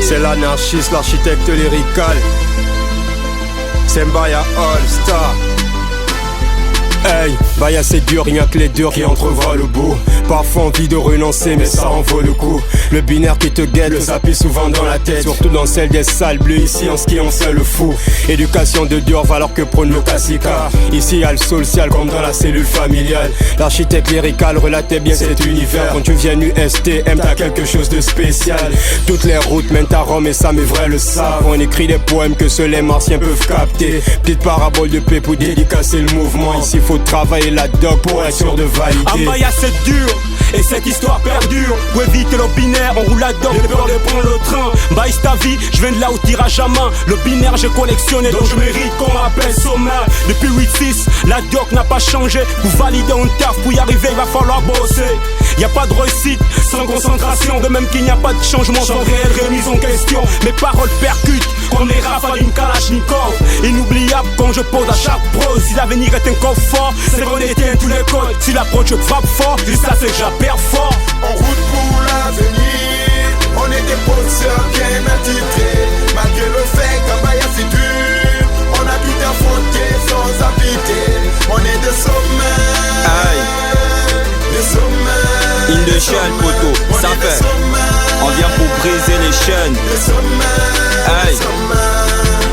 C'est l'anarchiste, l'architecte lyrical. C'est Mbaya All Star. Hey, Mbaya c'est dur, rien que les durs qui entrevoient le bout. Parfois envie de renoncer mais ça en vaut le coup. Le binaire qui te guette, le sapit souvent dans la tête. Surtout dans celle des salles bleues, ici en ski on sait le fou. Éducation de dur, valeur que prône le classica. Ici y'a le social comme dans la cellule familiale. L'architecte lyrical relatait bien cet univers. Quand tu viens USTM t'as quelque chose de spécial. Toutes les routes mènent à Rome et ça mes vrais le savent. On écrit des poèmes que seuls les martiens peuvent capter. Petite parabole de paix pour dédicacer le mouvement. Ici faut travailler la doc pour être sûr de valider. Mbaya c'est dur et cette histoire perdure. Pour éviter le binaire, on roule la doc, j'ai peur de prendre le train. Mbaye ta vie, je viens de là où tirage à main. Le binaire j'ai collectionné, donc je mérite qu'on m'appelle sommaire. Depuis 8-6, la doc n'a pas changé. Pour valider un taf, pour y arriver il va falloir bosser. Y a pas de réussite sans concentration. De même qu'il n'y a pas de changement sans réelle remise en question. Mes paroles percutent comme les rafales d'une Kalachnikov. Inoubliable quand je pose à chaque prose. Si l'avenir est un coffre fort, c'est qu'on éteint tous les codes. Si l'approche te frappe fort, et ça c'est que j'appelle fort. En route pour l'avenir, on est des poseurs bien attitrés. Malgré le fait qu'Mbaya c'est dur, on a tout affronté sans habiter. On est des sommets, des sommets. Une de chaîne poteau, ça fait. On vient pour briser les chaînes. Hey.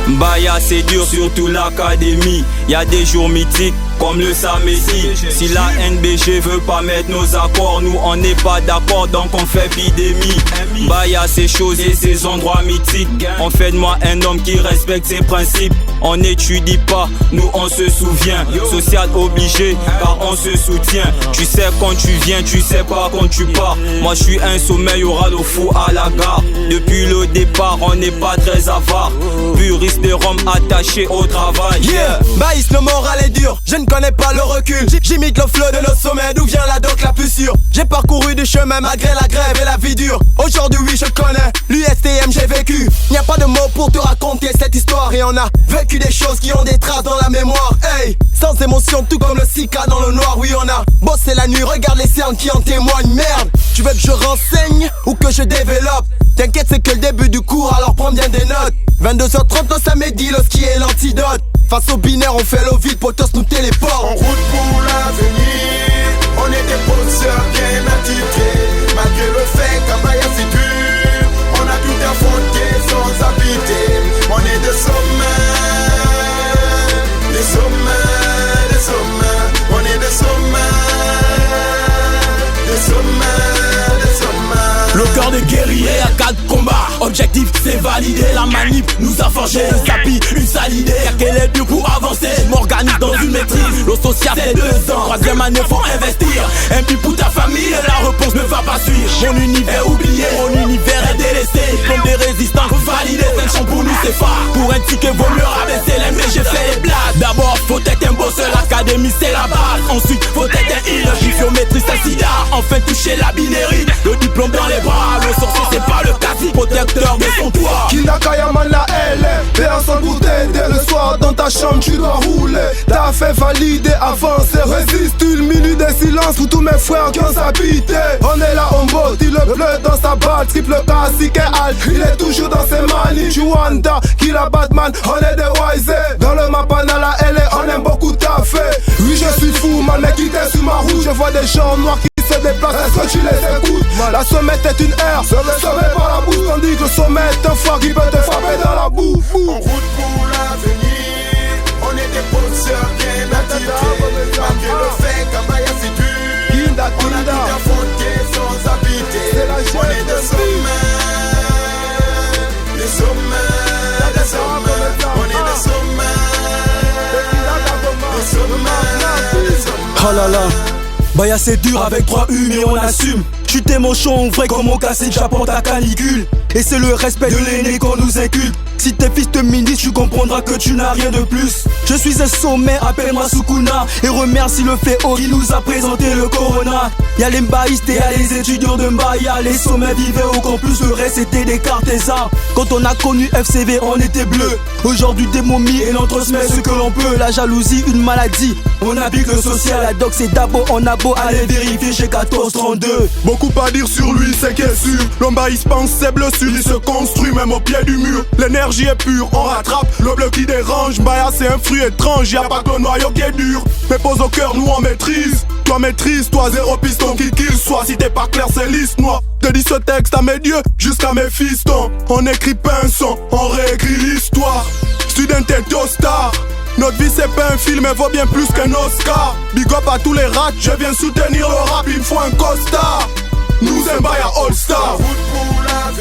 Mbaya c'est dur, surtout l'académie. Y'a des jours mythiques comme le samedi. Si la NBG veut pas mettre nos accords, nous on n'est pas d'accord donc on fait épidémie. Mbaya ses choses et ses endroits mythiques. On fait de moi un homme qui respecte ses principes. On n'étudie pas, nous on se souvient. Social obligé car on se soutient. Tu sais quand tu viens, tu sais pas quand tu pars. Moi je suis un sommeil au radeau fou à la gare. Depuis le départ on n'est pas très avare. Puriste de Rome attaché au travail. Yeah, Mbaye le moral est dur, je ne connais pas le recul. J'imite le flow de nos sommets, d'où vient la doc la plus sûre. J'ai parcouru du chemin malgré la grève et la vie dure. Aujourd'hui oui je connais, l'USTM j'ai vécu. Y a pas de mots pour te raconter cette histoire. Et on a vécu des choses qui ont des traces dans la mémoire. Hey, sans émotion tout comme le Sika dans le noir. Oui on a bossé la nuit, regarde les cernes qui en témoignent. Merde, tu veux que je renseigne ou que je développe? T'inquiète c'est que le début du cours alors prends bien des notes. 22h30 le samedi, le ski est l'antidote. Face au binaire on fait le vide, potos nous téléporte. En route pour l'avenir, on est des poseurs bien attitrés. Malgré le fait qu'Mbaya c'est dur, on a tout affronté sans habiter. On est des sommets, des sommets, des sommets. On est des sommets, des sommets, des sommets. Le cœur de guerrier à 4 combats. Objectif c'est valider. La manip nous a forgé le tapis, une sale idée. Y'a qu'elle est dure pour avancer. Je m'organise dans une maîtrise. Le social c'est 2 ans. 3e année faut investir. Un but pour ta famille et la réponse ne va pas suivre. Mon univers oublié, mon univers est délaissé. Comme des résistants validés. 5 champs pour nous c'est phare. Pour un ticket vaut mieux rabaisser les mais j'ai fait les blagues. D'abord faut être un bosseur, l'académie c'est la base. Ensuite faut être un healer, gifiométrie c'est sida. Enfin toucher la binérie, le diplôme dans les bras. Le sorcier c'est pas le classique, protecteur de son toit. Kinakayaman la L, personne pour t'aider. Le soir dans ta chambre tu dois rouler. T'as fait valider, avancer. Résiste une minute de silence pour tous mes frères qui ont s'habité. On est là en botte, il le bleu dans sa balle. Triple classique et alt, il est toujours dans ses manies. Juanda, Killa Batman, on est des wise. Dans le mapana la L, on aime beaucoup taffer. Oui je suis fou, man mec qui t'est sur ma route. Je vois des gens noirs qui se déplacent, est-ce que tu les écoutes? La sommette est une aire, sauvé par la boue. Tandis que le sommet est un foie qui peut te frapper dans la boue. En route pour l'avenir, on est des poseurs bien attitrés. Malgré le fait qu'Mbaya c'est dur, on a tout affronté sans habiter. On est des sommets, des sommets, des sommets. On est des sommets, des sommets, des sommets. Oh là là, Mbaya c'est dur avec 3 U mais on assume. Chuter mon chon vrai comme mon classique, j'apporte ta canicule. Et c'est le respect de l'aîné qu'on nous inculque. Si t'es fils de ministre, tu comprendras que tu n'as rien de plus. Je suis un sommet, appelle-moi Sukuna. Et remercie le Féo qui nous a présenté le Corona. Y'a les mbaïstes et y'a les étudiants de Mbaya. Les sommets vivaient au campus, le reste c'était des cartésans. Quand on a connu FCV, on était bleu. Aujourd'hui des momies et l'on transmet ce que l'on peut. La jalousie, une maladie. On applique le social, la doc c'est d'abord, on a beau aller vérifier chez 1432. Beaucoup beaucoup à dire sur lui, c'est qu'il est sûr. L'homme il se pense, c'est blessure, il se construit même au pied du mur. L'énergie est pure, on rattrape le bleu qui dérange. Baya c'est un fruit étrange, y'a pas que le noyau qui est dur. Mais pose au cœur, nous on maîtrise. Toi maîtrise, toi zéro piston qui kill. Soit si t'es pas clair, c'est lisse noire. Te dis ce texte à mes dieux, jusqu'à mes fistons. On écrit pas un son, on réécrit l'histoire. Student et star. Notre vie c'est pas un film, mais vaut bien plus qu'un Oscar. Big up à tous les rats, je viens soutenir le rap, il me faut un costard. Nous aimons Baya All Star. Route pour la